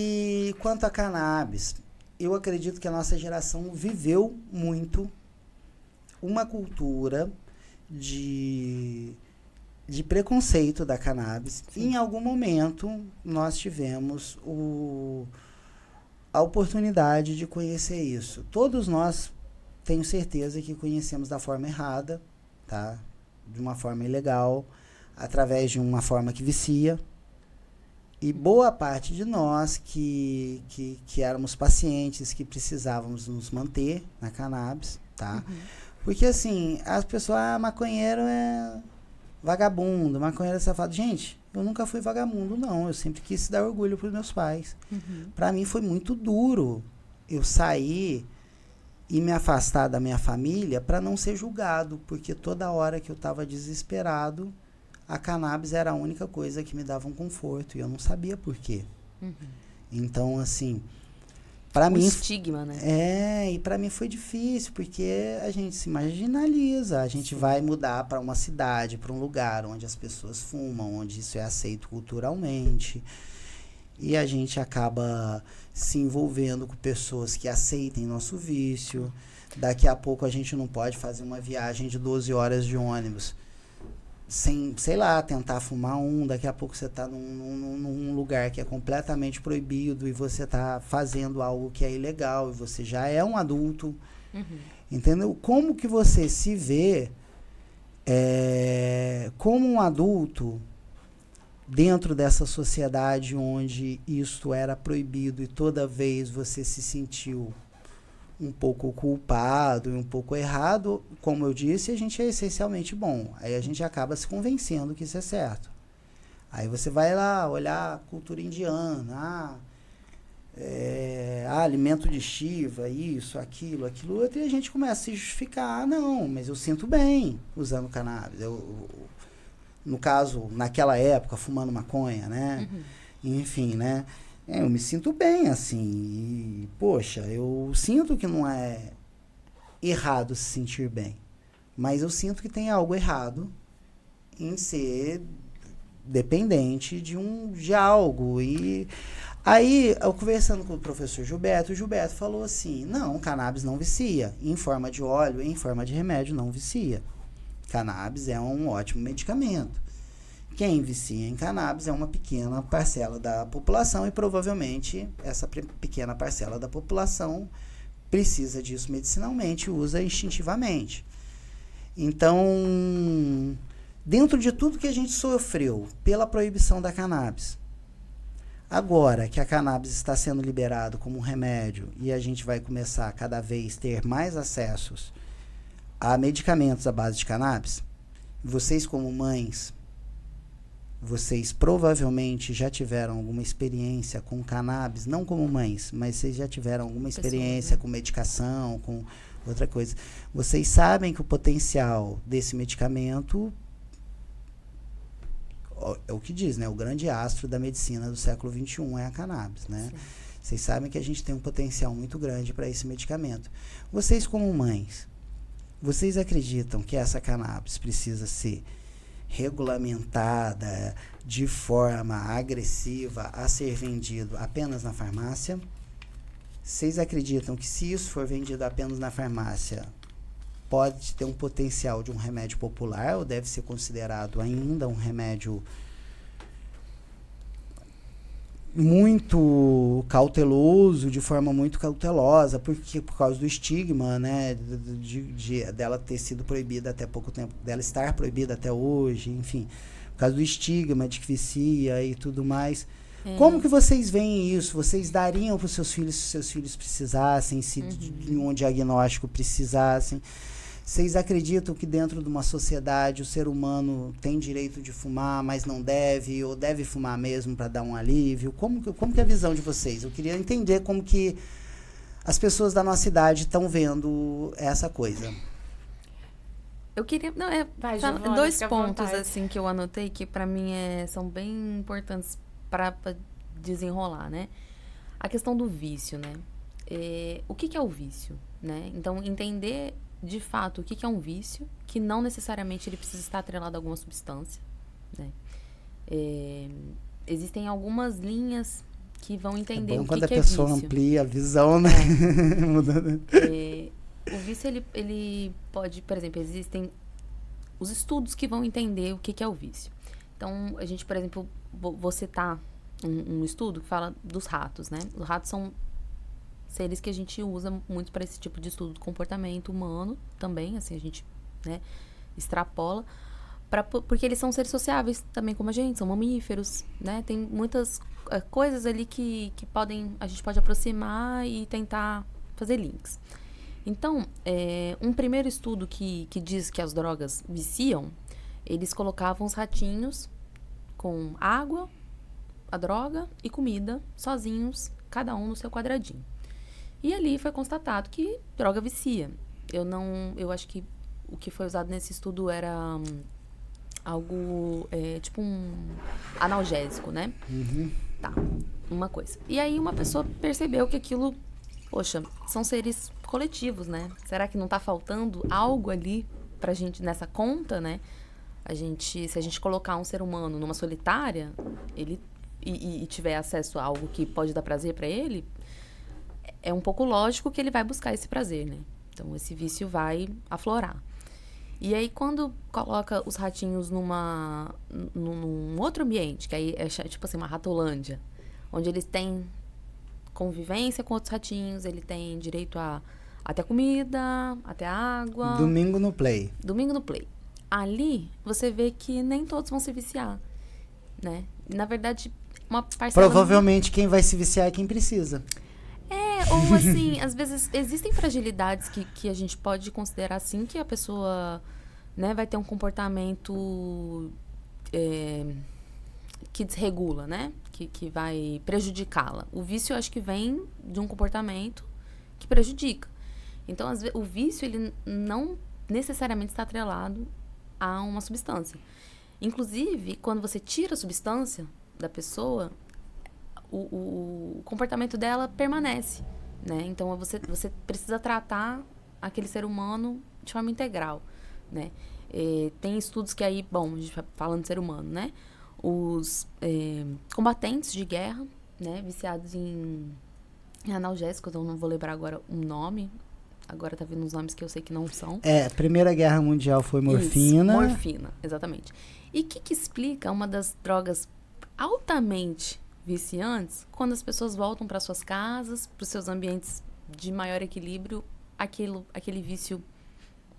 E quanto a cannabis, eu acredito que a nossa geração viveu muito uma cultura de, de preconceito da cannabis. E Sim. em algum momento nós tivemos a oportunidade de conhecer isso. Todos nós, tenho certeza que conhecemos da forma errada, tá? De uma forma ilegal, através de uma forma que vicia. E boa parte de nós que éramos pacientes, que precisávamos nos manter na cannabis, tá? Porque assim, as pessoas, maconheiro é vagabundo, maconheiro é safado. Gente, eu nunca fui vagabundo, não. Eu sempre quis dar orgulho pros meus pais. Pra mim foi muito duro eu sair e me afastar da minha família para não ser julgado, porque toda hora que eu tava desesperado, a cannabis era a única coisa que me dava um conforto e eu não sabia por quê. Então, assim, para mim estigma, né? e para mim foi difícil, porque a gente se marginaliza, a gente vai mudar para uma cidade, para um lugar onde as pessoas fumam, onde isso é aceito culturalmente, e a gente acaba se envolvendo com pessoas que aceitem nosso vício. Daqui a pouco a gente não pode fazer uma viagem de 12 horas de ônibus sem, sei lá, tentar fumar daqui a pouco você está num lugar que é completamente proibido e você está fazendo algo que é ilegal e você já é um adulto, entendeu? Como que você se vê como um adulto dentro dessa sociedade onde isso era proibido e toda vez você se sentiu um pouco culpado e um pouco errado? Como eu disse, a gente é essencialmente bom. Aí a gente acaba se convencendo que isso é certo. Aí você vai lá olhar a cultura indiana, alimento de Shiva, isso, aquilo outro, e a gente começa a se justificar. Não, mas eu sinto bem usando cannabis. No caso, naquela época, fumando maconha, né? Enfim, né? Eu me sinto bem, assim, e, poxa, eu sinto que não é errado se sentir bem, mas eu sinto que tem algo errado em ser dependente de algo. E aí, eu conversando com o professor Gilberto, o Gilberto falou assim, não, cannabis não vicia, em forma de óleo, em forma de remédio não vicia. Cannabis é um ótimo medicamento. Quem vicia em cannabis é uma pequena parcela da população e provavelmente essa pequena parcela da população precisa disso medicinalmente, usa instintivamente. Então, dentro de tudo que a gente sofreu pela proibição da cannabis, agora que a cannabis está sendo liberado como um remédio e a gente vai começar a cada vez ter mais acessos a medicamentos à base de cannabis, vocês como mães, vocês provavelmente já tiveram alguma experiência com cannabis, não como mães, mas vocês já tiveram alguma experiência com medicação, com outra coisa. Vocês sabem que o potencial desse medicamento é o que diz, né? O grande astro da medicina do século XXI é a cannabis, né? Sim. Vocês sabem que a gente tem um potencial muito grande para esse medicamento. Vocês como mães, vocês acreditam que essa cannabis precisa ser regulamentada de forma agressiva a ser vendido apenas na farmácia? Vocês acreditam que se isso for vendido apenas na farmácia, pode ter um potencial de um remédio popular ou deve ser considerado ainda um remédio muito cauteloso, de forma muito cautelosa, porque por causa do estigma, né, dela ter sido proibida até pouco tempo, dela estar proibida até hoje, enfim, por causa do estigma de que vicia e tudo mais. Como que vocês veem isso? Vocês dariam para os seus filhos se seus filhos precisassem, se de um diagnóstico precisassem? Vocês acreditam que dentro de uma sociedade o ser humano tem direito de fumar, mas não deve, ou deve fumar mesmo para dar um alívio? Como que é a visão de vocês? Eu queria entender como que as pessoas da nossa idade estão vendo essa coisa. Eu queria... Não, Giovana, dois pontos assim que eu anotei que para mim são bem importantes para desenrolar, né? A questão do vício, né? O que é o vício, né? Então, entender de fato o que é um vício, que não necessariamente ele precisa estar atrelado a alguma substância, né? Existem algumas linhas que vão entender bom o quando que a é pessoa vício. amplia a visão, né? Mudando. O vício, ele pode, por exemplo, existem os estudos que vão entender o que é o vício. Então, a gente, por exemplo, vou citar um estudo que fala dos ratos, né? Os ratos são seres que a gente usa muito para esse tipo de estudo do comportamento humano também, assim, a gente, né, extrapola, porque eles são seres sociáveis também como a gente, são mamíferos, né? Tem muitas coisas ali que a gente pode aproximar e tentar fazer links. Então, um primeiro estudo que diz que as drogas viciam, eles colocavam os ratinhos com água, a droga e comida, sozinhos, cada um no seu quadradinho. E ali foi constatado que droga vicia. Eu acho que o que foi usado nesse estudo era algo, tipo um analgésico, né? Uhum. Tá, uma coisa. E aí uma pessoa percebeu que aquilo, poxa, são seres coletivos, né? Será que não tá faltando algo ali pra gente nessa conta, né? Se a gente colocar um ser humano numa solitária, ele e tiver acesso a algo que pode dar prazer pra ele, é um pouco lógico que ele vai buscar esse prazer, né? Então esse vício vai aflorar. E aí, quando coloca os ratinhos num outro ambiente, que aí é tipo assim, uma ratolândia, onde eles têm convivência com outros ratinhos, ele tem direito a até comida, até água. Domingo no Play. Domingo no Play. Ali, você vê que nem todos vão se viciar, né? Na verdade, uma parcela... Provavelmente quem vai se viciar é quem precisa. Ou assim, às vezes existem fragilidades que a gente pode considerar assim, que a pessoa, né, vai ter um comportamento que desregula, né? Que vai prejudicá-la. O vício, eu acho que vem de um comportamento que prejudica. Então, às vezes, o vício, ele não necessariamente está atrelado a uma substância. Inclusive, quando você tira a substância da pessoa, o comportamento dela permanece, né? Então, você precisa tratar aquele ser humano de forma integral, né? Tem estudos que aí, bom, a gente vai falando de ser humano, né? Os combatentes de guerra, né? Viciados em analgésicos, eu não vou lembrar agora um nome. Agora tá vindo uns nomes que eu sei que não são. Primeira Guerra Mundial foi morfina. Isso, morfina, exatamente. E o que explica uma das drogas altamente viciantes, quando as pessoas voltam para suas casas, para os seus ambientes de maior equilíbrio, aquele vício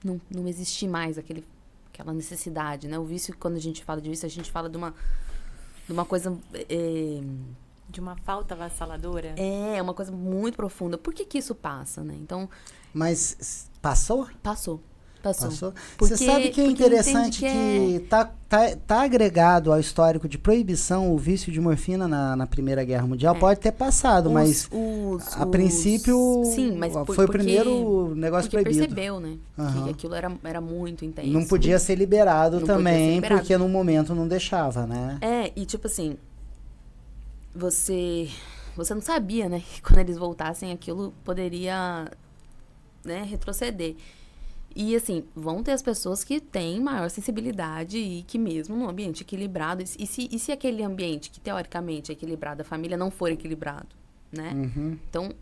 não existir mais, aquela necessidade, né? O vício, quando a gente fala de vício, a gente fala de uma coisa... De uma falta avassaladora? É uma coisa muito profunda. Por que isso passa, né? Então... Mas passou? Passou. Você sabe que é interessante que tá agregado ao histórico de proibição o vício de morfina na Primeira Guerra Mundial. Pode ter passado, mas a princípio sim, mas foi o primeiro negócio porque proibido. Percebeu, né? Uhum. Que aquilo era muito intenso. Não podia ser liberado Não também, podia ser liberado. porque no momento não deixava, né? E tipo assim, você não sabia, né? Que quando eles voltassem, aquilo poderia, né, retroceder. E, assim, vão ter as pessoas que têm maior sensibilidade e que mesmo num ambiente equilibrado... E se aquele ambiente que, teoricamente, é equilibrado, a família não for equilibrado, né? Uhum. Então,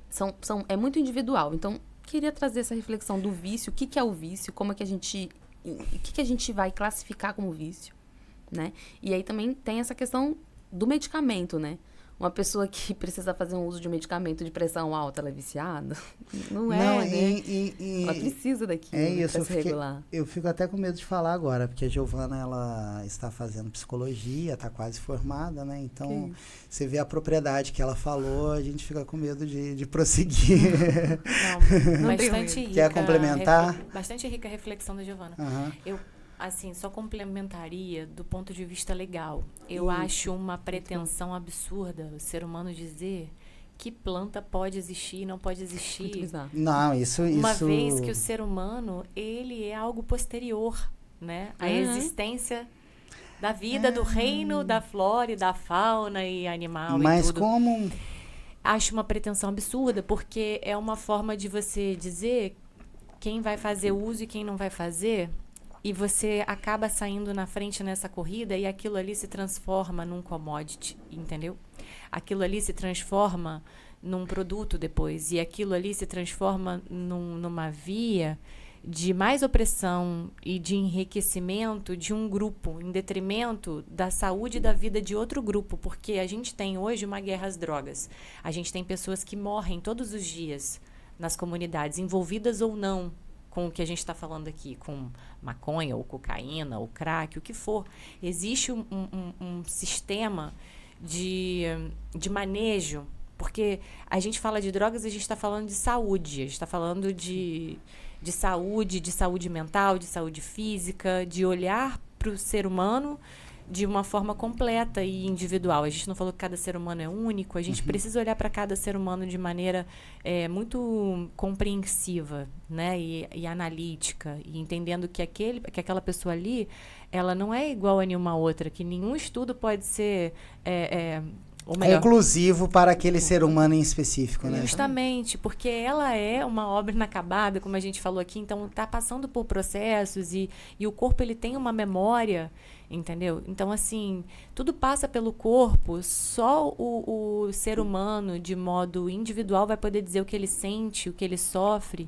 é muito individual. Então, queria trazer essa reflexão do vício. O que é o vício? Como é que a gente... O que a gente vai classificar como vício, né? E aí também tem essa questão do medicamento, né? Uma pessoa que precisa fazer um uso de um medicamento de pressão alta, ela é viciada? Não é, né? Ela precisa daquilo para se regular. Eu fico até com medo de falar agora, porque a Giovana, ela está fazendo psicologia, está quase formada, né? Então, você vê a propriedade que ela falou, a gente fica com medo de prosseguir. Não, bastante rica. Quer complementar? Bastante rica a reflexão da Giovana. Uhum. Eu, assim, só complementaria do ponto de vista legal. Eu acho uma pretensão absurda o ser humano dizer que planta pode existir e não pode existir. Não, isso... Uma vez que o ser humano, ele é algo posterior, né? A existência da vida, do reino, da flora e da fauna e animal. Mas e tudo. como... Acho uma pretensão absurda, porque é uma forma de você dizer quem vai fazer uso e quem não vai fazer... E você acaba saindo na frente nessa corrida e aquilo ali se transforma num commodity, entendeu? Aquilo ali se transforma num produto depois. E aquilo ali se transforma numa via de mais opressão e de enriquecimento de um grupo, em detrimento da saúde e da vida de outro grupo. Porque a gente tem hoje uma guerra às drogas. A gente tem pessoas que morrem todos os dias nas comunidades, envolvidas ou não com o que a gente está falando aqui, com maconha, ou cocaína, ou crack, o que for. Existe um sistema de manejo, porque a gente fala de drogas e a gente está falando de saúde, a gente está falando de saúde mental, de saúde física, de olhar para o ser humano de uma forma completa e individual. A gente não falou que cada ser humano é único, a gente precisa olhar para cada ser humano de maneira muito compreensiva, né? E analítica, e entendendo que aquela pessoa ali, ela não é igual a nenhuma outra, que nenhum estudo pode ser... conclusivo para aquele ser humano em específico, né? Justamente, porque ela é uma obra inacabada, como a gente falou aqui, então está passando por processos e o corpo ele tem uma memória, entendeu? Então, assim, tudo passa pelo corpo, só o ser humano, de modo individual, vai poder dizer o que ele sente, o que ele sofre,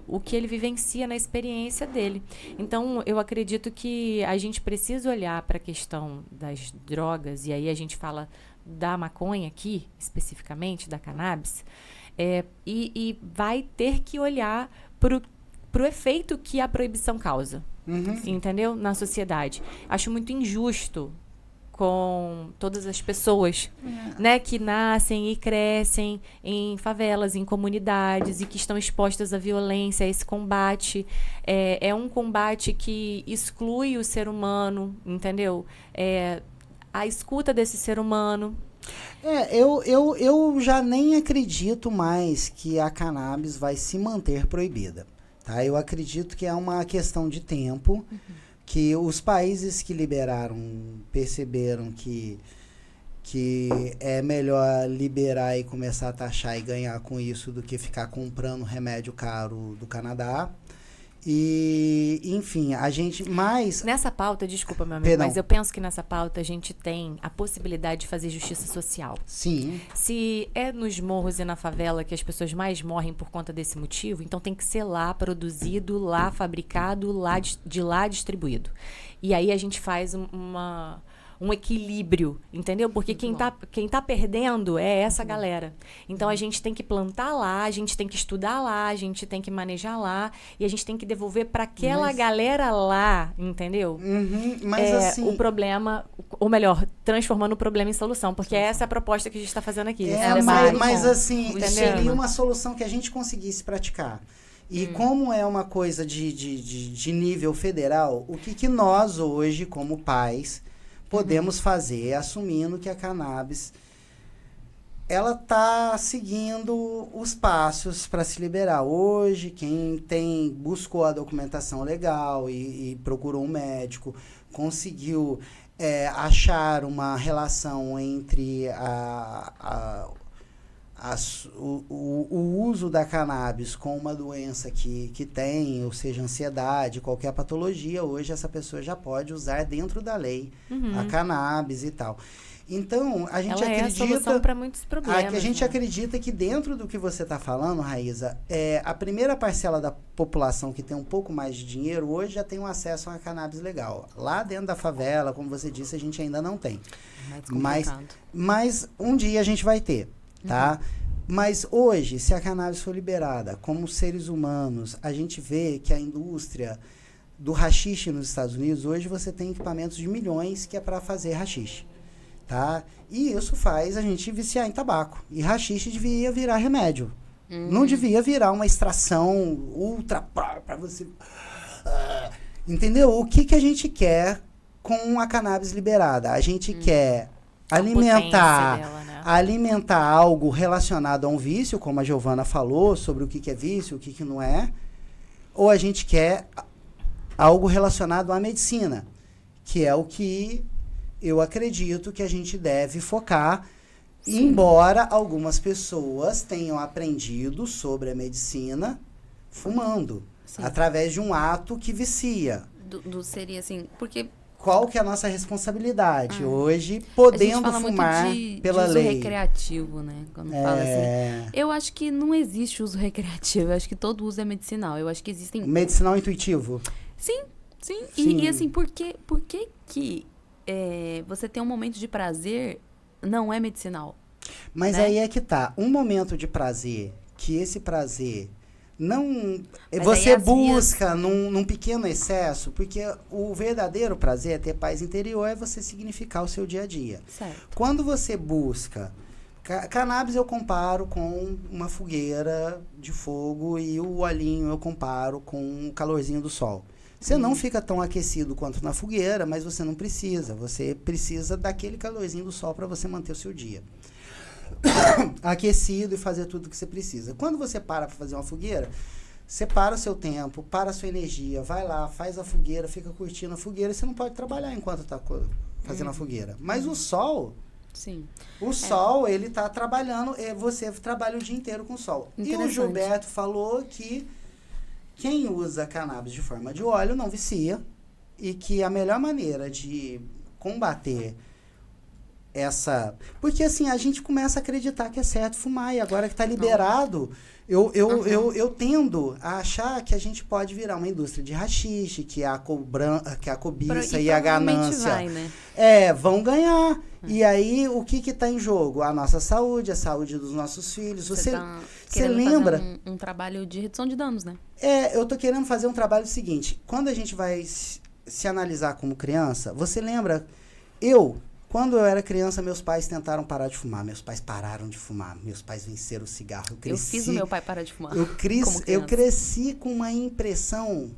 o que ele vivencia na experiência dele. Então, eu acredito que a gente precisa olhar para a questão das drogas, e aí a gente fala da maconha aqui, especificamente, da cannabis, e vai ter que olhar para o efeito que a proibição causa, entendeu? Na sociedade. Acho muito injusto com todas as pessoas, né, que nascem e crescem em favelas, em comunidades e que estão expostas à violência, a esse combate. É um combate que exclui o ser humano, entendeu? A escuta desse ser humano. Eu já nem acredito mais que a cannabis vai se manter proibida. Tá? Eu acredito que é uma questão de tempo, que os países que liberaram perceberam que é melhor liberar e começar a taxar e ganhar com isso do que ficar comprando remédio caro do Canadá. E, enfim, a gente mais... Nessa pauta, desculpa, meu amigo, mas eu penso que nessa pauta a gente tem a possibilidade de fazer justiça social. Sim. Se é nos morros e na favela que as pessoas mais morrem por conta desse motivo, então tem que ser lá produzido, lá fabricado, lá distribuído. E aí a gente faz um equilíbrio, entendeu? Porque quem tá perdendo é essa galera. Então a gente tem que plantar lá, a gente tem que estudar lá, a gente tem que manejar lá e a gente tem que devolver para aquela galera lá, entendeu? Mas assim, o problema, ou melhor, transformando o problema em solução, porque essa é a proposta que a gente está fazendo aqui. Mas assim, seria uma solução que a gente conseguisse praticar. E como é uma coisa de nível federal, o que nós hoje, como pais, podemos fazer, assumindo que a cannabis ela está seguindo os passos para se liberar. Hoje, quem buscou a documentação legal e procurou um médico, conseguiu achar uma relação entre o uso da cannabis com uma doença que tem, ou seja, ansiedade, qualquer patologia, hoje essa pessoa já pode usar dentro da lei a cannabis e tal. Então, a gente acredita... é a solução para muitos problemas. A gente acredita que dentro do que você está falando, Raíza, a primeira parcela da população que tem um pouco mais de dinheiro, hoje já tem um acesso a cannabis legal. Lá dentro da favela, como você disse, a gente ainda não tem. Mas um dia a gente vai ter. Tá? Mas hoje, se a cannabis for liberada, como seres humanos, a gente vê que a indústria do haxixe nos Estados Unidos, hoje você tem equipamentos de milhões que é para fazer haxixe. Tá? E isso faz a gente viciar em tabaco. E haxixe devia virar remédio. Não devia virar uma extração ultra para você... entendeu? O que a gente quer com a cannabis liberada? A gente quer alimentar algo relacionado a um vício, como a Giovana falou, sobre o que é vício, o que não é, ou a gente quer algo relacionado à medicina, que é o que eu acredito que a gente deve focar, embora algumas pessoas tenham aprendido sobre a medicina fumando. Sim. através de um ato que vicia. Seria assim, porque Qual que é a nossa responsabilidade hoje, a gente podendo fala fumar muito pela de uso lei? recreativo, né? Quando fala assim. Eu acho que não existe uso recreativo, eu acho que todo uso é medicinal. Eu acho que existem... Medicinal intuitivo. Sim. Sim. E assim, por que você ter um momento de prazer não é medicinal? Mas né? aí é que tá. Um momento de prazer, que esse prazer não... Mas você aí, às busca num pequeno excesso, porque o verdadeiro prazer é ter paz interior, é você significar o seu dia a dia. Certo. Quando você busca... Cannabis eu comparo com uma fogueira de fogo e o olhinho eu comparo com o calorzinho do sol. Você não fica tão aquecido quanto na fogueira, mas você não precisa. Você precisa daquele calorzinho do sol para você manter o seu dia aquecido e fazer tudo o que você precisa. Quando você para fazer uma fogueira, você para o seu tempo, para a sua energia, vai lá, faz a fogueira, fica curtindo a fogueira e você não pode trabalhar enquanto está fazendo a fogueira. Mas o sol... Sim. O sol, ele tá trabalhando, você trabalha o dia inteiro com o sol. E o Gilberto falou que quem usa cannabis de forma de óleo não vicia e que a melhor maneira de combater essa... Porque assim, a gente começa a acreditar que é certo fumar e agora que tá liberado, eu tendo a achar que a gente pode virar uma indústria de haxixe, que a cobiça e a ganância vai, né? vão ganhar. E aí, o que está em jogo? A nossa saúde, a saúde dos nossos filhos. Você lembra? Fazer um trabalho de redução de danos, né? Eu tô querendo fazer um trabalho seguinte. Quando a gente vai se analisar como criança, você lembra? Quando eu era criança, meus pais tentaram parar de fumar. Meus pais pararam de fumar. Meus pais venceram o cigarro. Eu fiz o meu pai parar de fumar. Eu cresci com uma impressão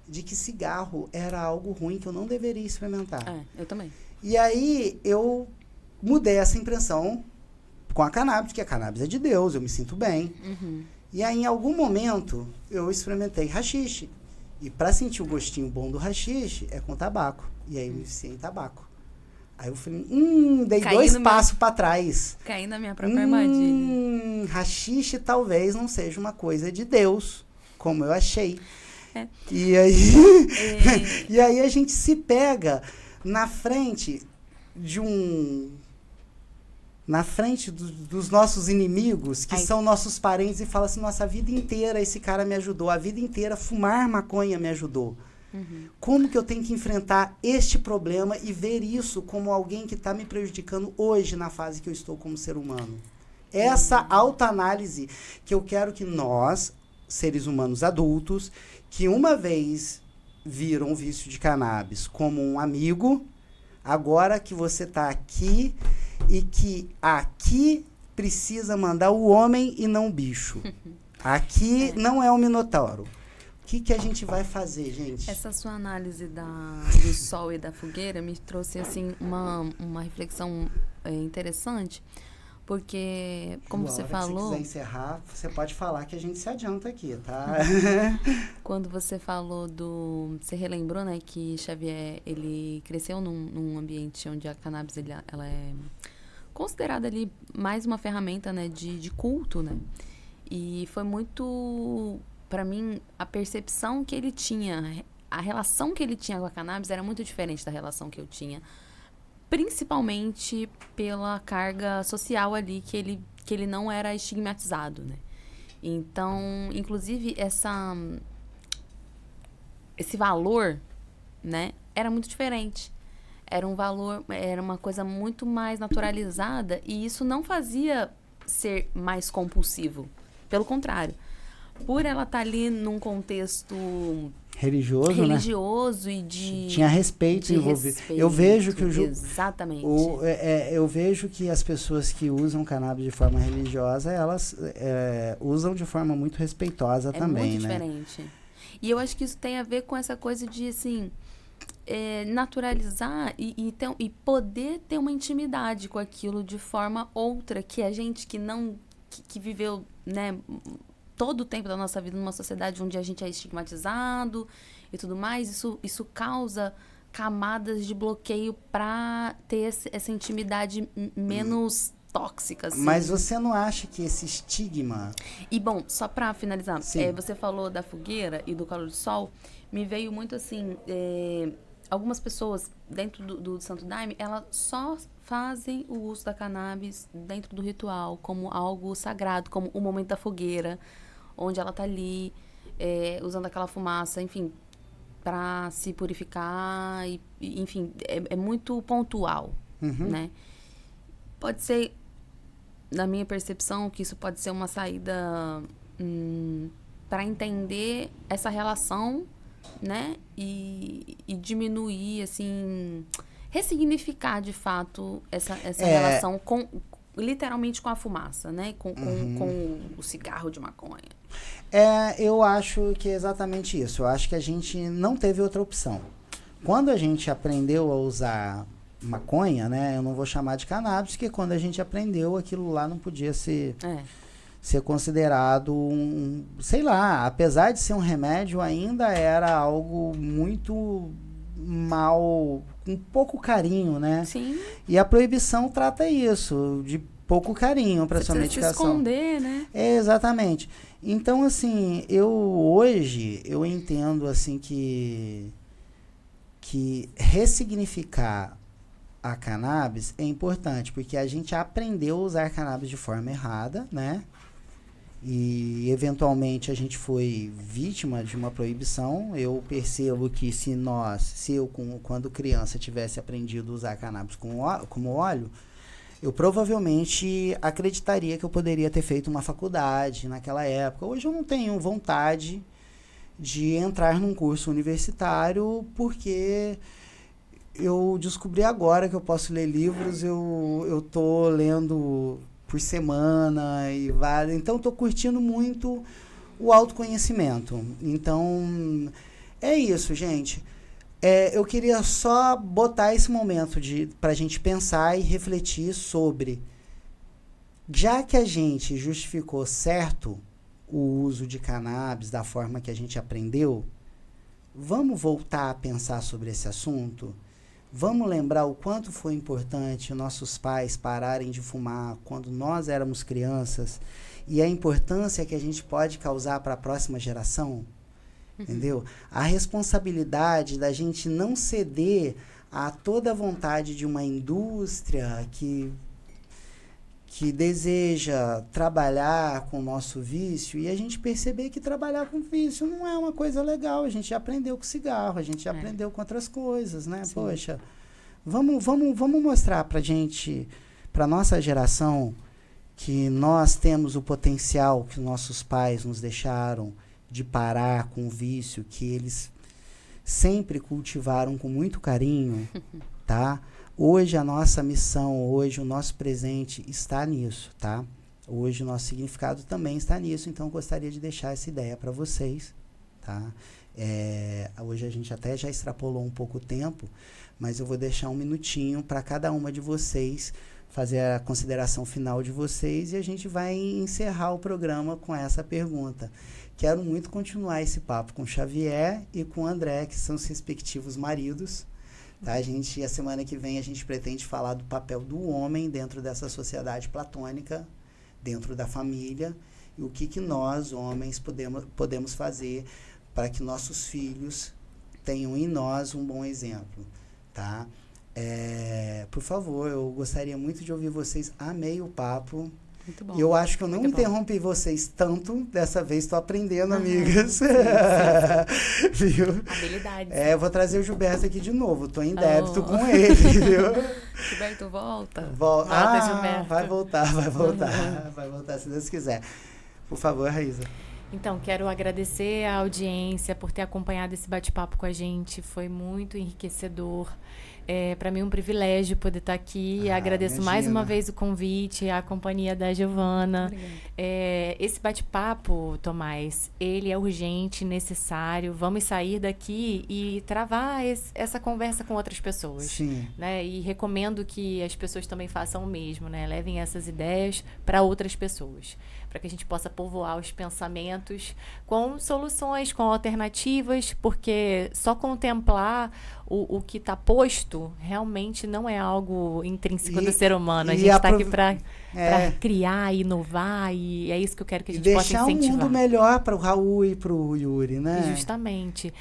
de que cigarro era algo ruim que eu não deveria experimentar. Eu também. E aí, eu mudei essa impressão com a cannabis, porque a cannabis é de Deus, eu me sinto bem. E aí, em algum momento, eu experimentei haxixe. E para sentir o gostinho bom do haxixe, é com tabaco. E aí, eu me viciei em tabaco. Aí eu falei, dei 2 passos para trás. Caí na minha própria armadilha. Haxixe talvez não seja uma coisa de Deus, como eu achei. E aí, e aí a gente se pega na frente dos nossos inimigos, que são nossos parentes, e fala assim, nossa, a vida inteira esse cara me ajudou, a vida inteira fumar maconha me ajudou. Como que eu tenho que enfrentar este problema e ver isso como alguém que está me prejudicando hoje na fase que eu estou como ser humano? Essa autoanálise que eu quero que nós, seres humanos adultos, que uma vez viram o vício de cannabis como um amigo, agora que você está aqui e que aqui precisa mandar o homem e não o bicho. Aqui não é um minotauro. O que a gente vai fazer, gente? Essa sua análise do sol e da fogueira me trouxe assim uma reflexão interessante, porque, como você falou... Se quiser encerrar, você pode falar que a gente se adianta aqui, tá? Quando você falou você relembrou, né, que Xavier, ele cresceu num ambiente onde a cannabis, ela é considerada ali mais uma ferramenta, né, de culto, né? E foi muito... Para mim, a percepção que ele tinha, a relação que ele tinha com a cannabis era muito diferente da relação que eu tinha. Principalmente pela carga social ali, que ele não era estigmatizado, né? Então, inclusive, esse valor, né, era muito diferente. Era um valor, era uma coisa muito mais naturalizada e isso não fazia ser mais compulsivo. Pelo contrário. Por ela estar ali num contexto religioso, né? E tinha respeito envolvido. Eu vejo que exatamente. Eu vejo que as pessoas que usam cannabis de forma religiosa, elas usam de forma muito respeitosa também, muito né? Diferente. E eu acho que isso tem a ver com essa coisa de assim naturalizar e poder ter uma intimidade com aquilo de forma outra, que a gente que viveu, né, todo o tempo da nossa vida numa sociedade onde a gente é estigmatizado e tudo mais, isso causa camadas de bloqueio para ter essa intimidade menos tóxica, assim. Mas você não acha que esse estigma... E, bom, só pra finalizar, Sim. você falou da fogueira e do calor do sol, me veio muito, assim, algumas pessoas dentro do Santo Daime, elas só fazem o uso da cannabis dentro do ritual, como algo sagrado, como o momento da fogueira, onde ela tá ali, usando aquela fumaça, enfim, para se purificar, enfim, é muito pontual, né? Pode ser, na minha percepção, que isso pode ser uma saída para entender essa relação, né? E diminuir, assim, ressignificar de fato essa relação literalmente com a fumaça, né? Com o cigarro de maconha. Eu acho que é exatamente isso. Eu acho que a gente não teve outra opção. Quando a gente aprendeu a usar maconha, né? Eu não vou chamar de cannabis, porque quando a gente aprendeu, aquilo lá não podia ser considerado sei lá, apesar de ser um remédio, ainda era algo muito mal, com pouco carinho, né? Sim. E a proibição trata isso, de pouco carinho para sua medicação. Se esconder, né? Exatamente. Então, assim, hoje eu entendo assim que ressignificar a cannabis é importante, porque a gente aprendeu a usar cannabis de forma errada, né? E eventualmente a gente foi vítima de uma proibição. Eu percebo que se eu quando criança tivesse aprendido a usar cannabis como óleo, eu provavelmente acreditaria que eu poderia ter feito uma faculdade naquela época. Hoje eu não tenho vontade de entrar num curso universitário, porque eu descobri agora que eu posso ler livros, eu tô lendo por semana e vários. Então, estou curtindo muito o autoconhecimento. Então, é isso, gente. Eu queria só botar esse momento para a gente pensar e refletir sobre, já que a gente justificou certo o uso de cannabis da forma que a gente aprendeu, vamos voltar a pensar sobre esse assunto? Vamos lembrar o quanto foi importante nossos pais pararem de fumar quando nós éramos crianças e a importância que a gente pode causar para a próxima geração? Entendeu? A responsabilidade da gente não ceder a toda a vontade de uma indústria que deseja trabalhar com o nosso vício, e a gente perceber que trabalhar com vício não é uma coisa legal. A gente já aprendeu com cigarro, a gente já aprendeu com outras coisas, né? Sim. Poxa, vamos mostrar pra nossa geração, que nós temos o potencial que nossos pais nos deixaram de parar com o vício, que eles sempre cultivaram com muito carinho, tá? Hoje a nossa missão, hoje o nosso presente está nisso, tá? Hoje o nosso significado também está nisso, então eu gostaria de deixar essa ideia para vocês, tá? Hoje a gente até já extrapolou um pouco o tempo, mas eu vou deixar um minutinho para cada uma de vocês fazer a consideração final de vocês, e a gente vai encerrar o programa com essa pergunta. Quero muito continuar esse papo com o Xavier e com o André, que são os respectivos maridos. Tá? A semana que vem a gente pretende falar do papel do homem dentro dessa sociedade platônica, dentro da família, e o que nós, homens, podemos fazer para que nossos filhos tenham em nós um bom exemplo. Tá? Por favor, eu gostaria muito de ouvir vocês. Amei o papo. Muito bom. Eu acho que eu não muito interrompi vocês tanto. Dessa vez estou aprendendo, amigas. Sim. Viu? Habilidades. Eu vou trazer o Gilberto aqui de novo. Estou em débito com ele, viu? Gilberto, volta. Volta, Gilberto. vai voltar se Deus quiser. Por favor, Raíza. Então, quero agradecer a audiência por ter acompanhado esse bate-papo com a gente. Foi muito enriquecedor. Para mim, um privilégio poder estar aqui. Agradeço imagina. mais uma vez o convite, a companhia da Giovana. Esse bate-papo, Tomás, ele é urgente, necessário. Vamos sair daqui e travar essa conversa com outras pessoas. Sim. Né? E recomendo que as pessoas também façam o mesmo, né? Levem essas ideias para outras pessoas, para que a gente possa povoar os pensamentos com soluções, com alternativas, porque só contemplar o que está posto gosto realmente não é algo intrínseco do E- ser humano. A e gente está aqui aprov- para É. criar, inovar, e é isso que eu quero que a E gente possa deixar um incentivar. mundo melhor para o Raul e para o Yuri, né? Justamente.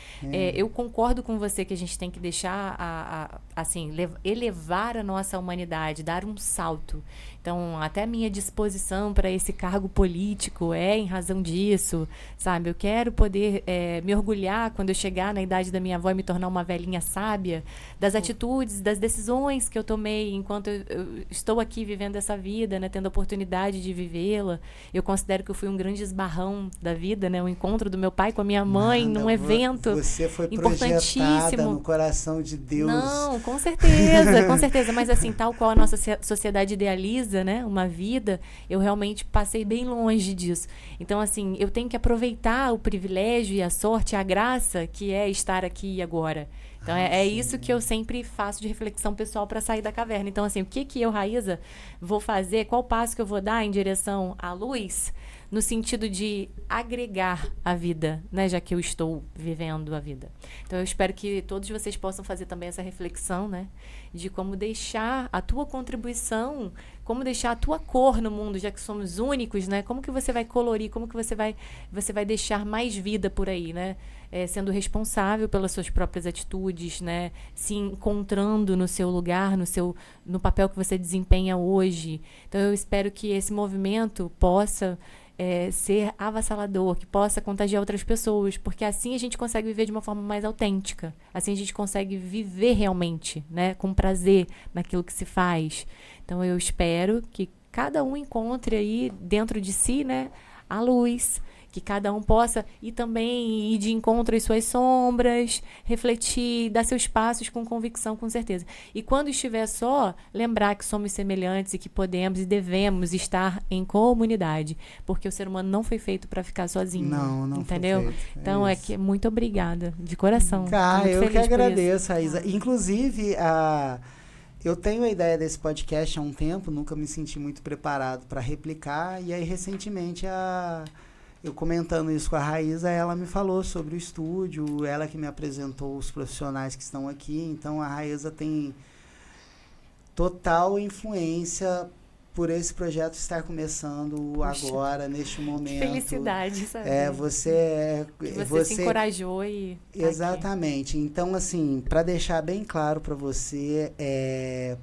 Eu concordo com você que a gente tem que deixar, assim, elevar a nossa humanidade, dar um salto. Então, até a minha disposição para esse cargo político é em razão disso, sabe? Eu quero poder me orgulhar quando eu chegar na idade da minha avó e me tornar uma velhinha sábia, das atitudes, das decisões que eu tomei enquanto eu estou aqui vivendo essa vida, né? Tendo a oportunidade de vivê-la. Eu considero que eu fui um grande esbarrão da vida, né? O encontro do meu pai com a minha mãe Nada, num evento Você foi importantíssimo. projetada no coração de Deus. Não, com certeza, com certeza. Mas assim, tal qual a nossa sociedade idealiza, né, uma vida, eu realmente passei bem longe disso. Então, assim, eu tenho que aproveitar o privilégio e a sorte, a graça que é estar aqui e agora. Então, é isso que eu sempre faço de reflexão pessoal para sair da caverna. Então, assim, o que eu, Raíza, vou fazer? Qual passo que eu vou dar em direção à luz? No sentido de agregar a vida, né? Já que eu estou vivendo a vida. Então, eu espero que todos vocês possam fazer também essa reflexão, né? De como deixar a tua contribuição, como deixar a tua cor no mundo, já que somos únicos, né? Como que você vai colorir, como que você vai deixar mais vida por aí, né? Sendo responsável pelas suas próprias atitudes, né? Se encontrando no seu lugar, no papel que você desempenha hoje. Então, eu espero que esse movimento possa ser avassalador, que possa contagiar outras pessoas, porque assim a gente consegue viver de uma forma mais autêntica, assim a gente consegue viver realmente, né, com prazer naquilo que se faz. Então eu espero que cada um encontre aí dentro de si, né, a luz, que cada um possa ir também ir de encontro às suas sombras, refletir, dar seus passos com convicção, com certeza. E quando estiver só, lembrar que somos semelhantes e que podemos e devemos estar em comunidade, porque o ser humano não foi feito para ficar sozinho. Não entendeu? foi feito. Então, isso. Muito obrigada, de coração. Tô muito Eu feliz que por isso. agradeço, Raíza. Inclusive, eu tenho a ideia desse podcast há um tempo, nunca me senti muito preparado para replicar, e aí recentemente eu comentando isso com a Raíza, ela me falou sobre o estúdio, ela que me apresentou os profissionais que estão aqui, então a Raíza tem total influência por esse projeto estar começando agora, neste momento. Que felicidade, sabe? Você se encorajou e... Exatamente. Então, assim, para deixar bem claro para você,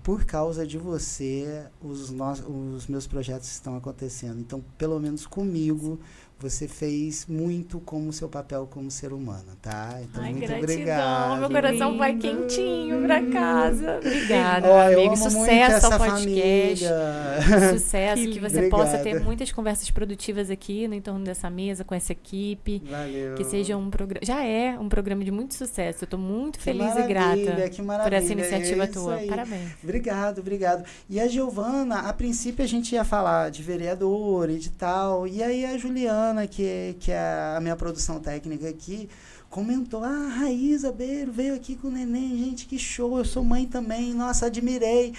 por causa de você, os meus projetos estão acontecendo. Então, pelo menos comigo, você fez muito como seu papel como ser humano, tá? Então, muito gratidão. obrigado. Meu coração vai quentinho pra casa. Obrigada, Eu amigo. amo muito Sucesso essa ao podcast. família. Sucesso, que você Obrigado. possa ter muitas conversas produtivas aqui no entorno dessa mesa, com essa equipe. Valeu. Que seja um programa... Já é um programa de muito sucesso. Eu estou muito feliz e maravilha, grata que maravilha. por essa iniciativa Isso tua. aí. Parabéns. Obrigado. E a Giovana, a princípio a gente ia falar de vereador e de tal, e aí a Juliana, que é a minha produção técnica aqui, comentou, Raíza Beiro veio aqui com o neném, gente, que show, eu sou mãe também, nossa, admirei.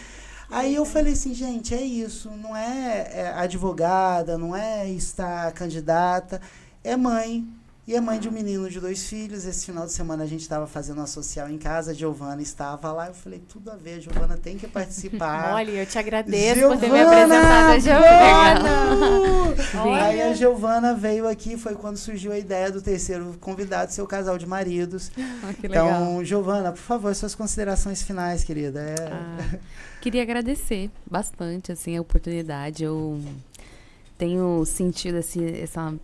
Aí eu falei assim, gente, é isso, não é advogada, não é estar candidata, é mãe. E é mãe de um menino de 2 filhos. Esse final de semana a gente estava fazendo uma social em casa, a Giovana estava lá. Eu falei, tudo a ver, a Giovana tem que participar. Olha, eu te agradeço por ter me Giovana, apresentado a Giovana. Aí a Giovana veio aqui, foi quando surgiu a ideia do terceiro convidado, seu casal de maridos. Que legal. Então, Giovana, por favor, suas considerações finais, querida. Queria agradecer bastante assim, a oportunidade. Eu tenho sentido essa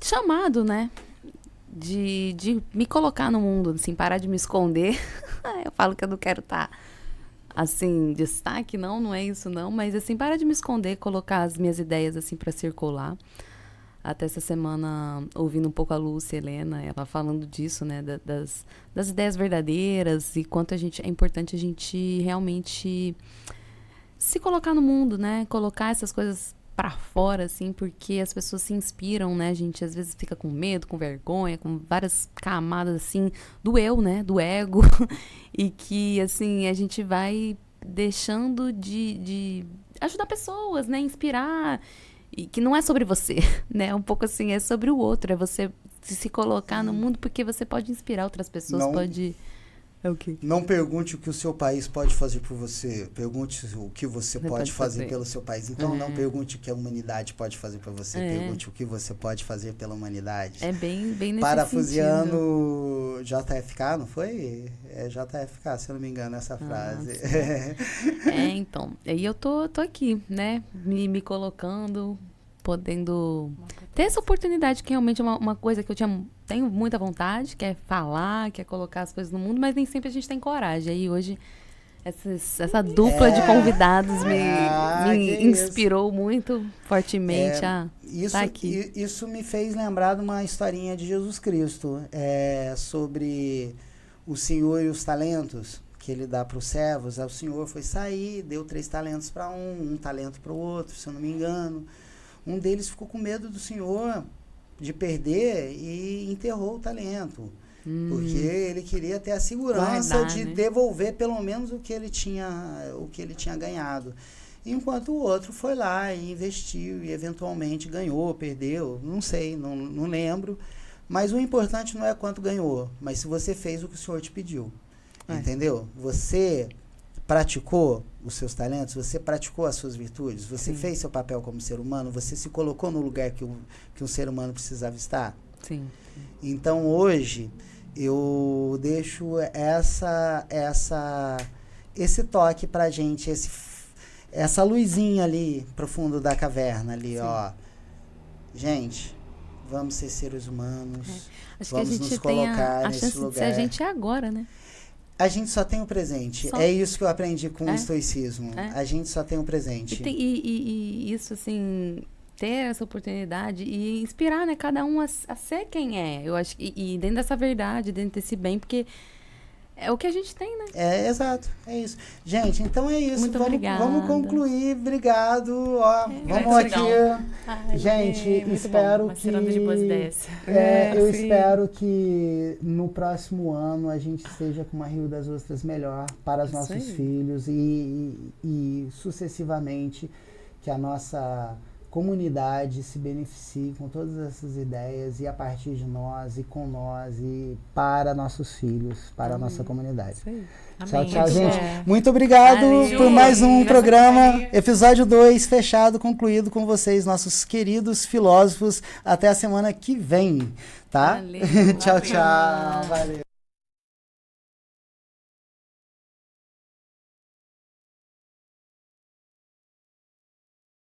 chamado, né? De me colocar no mundo, assim, parar de me esconder. Eu falo que eu não quero estar, assim, destaque, não é isso, não. Mas, assim, parar de me esconder, colocar as minhas ideias, assim, para circular. Até essa semana, ouvindo um pouco a Lúcia, a Helena, ela falando disso, né? Das ideias verdadeiras e quanto é importante a gente realmente se colocar no mundo, né? Colocar essas coisas pra fora, assim, porque as pessoas se inspiram, né? A gente às vezes fica com medo, com vergonha, com várias camadas, assim, do eu, né? Do ego. E que, assim, a gente vai deixando de ajudar pessoas, né? Inspirar. E que não é sobre você, né? Um pouco assim, é sobre o outro. É você se colocar no mundo porque você pode inspirar outras pessoas, pode... É o quê? Não pergunte o que o seu país pode fazer por você. Pergunte o que você pode fazer pelo seu país. Então, não pergunte o que a humanidade pode fazer por você. Pergunte o que você pode fazer pela humanidade. É bem nesse Parafusiano JFK, não foi? É JFK, se eu não me engano, essa frase. Então. Aí eu tô aqui, né? Me colocando, podendo ter essa oportunidade, que realmente é uma coisa que eu tenho muita vontade, que é falar, que é colocar as coisas no mundo, mas nem sempre a gente tem coragem. Aí hoje essa dupla de convidados me inspirou muito fortemente a estar aqui. Isso me fez lembrar de uma historinha de Jesus Cristo, sobre o Senhor e os talentos que ele dá para os servos. O Senhor foi sair, deu 3 talentos para um talento para o outro, se eu não me engano. Um deles ficou com medo do Senhor de perder e enterrou o talento. Porque ele queria ter a segurança de devolver pelo menos o que ele tinha ganhado. Enquanto o outro foi lá e investiu e eventualmente ganhou, perdeu, não sei, não lembro. Mas o importante não é quanto ganhou, mas se você fez o que o Senhor te pediu. Entendeu? Você praticou os seus talentos, você praticou as suas virtudes, você fez seu papel como ser humano, você se colocou no lugar que um ser humano precisava estar. Sim. Então, hoje, eu deixo esse toque pra gente, essa luzinha ali pro fundo da caverna ali, ó. Gente, vamos ser seres humanos, Acho vamos que a gente nos colocar tem a nesse chance lugar. de ser a gente agora, né? A gente só tem o presente. É isso que eu aprendi com o estoicismo. A gente só tem o presente. E isso, assim, ter essa oportunidade e inspirar, né, cada um a ser quem é. Eu acho que, e dentro dessa verdade, dentro desse bem, porque é o que a gente tem, né? Exato. É isso. Gente, então é isso. Muito obrigada. Vamos concluir. Obrigado. Ó, vamos aqui. Ai, gente, espero que... de boas ideias. Eu espero que no próximo ano a gente esteja com uma Rio das Ostras melhor para os nossos filhos e sucessivamente que a nossa comunidade se beneficie com todas essas ideias e a partir de nós e com nós e para nossos filhos, para a nossa comunidade. Tchau, tchau, gente. Muito obrigado por mais um programa, episódio 2, fechado, concluído com vocês, nossos queridos filósofos. Até a semana que vem, tá? Valeu, tchau, tchau. Valeu.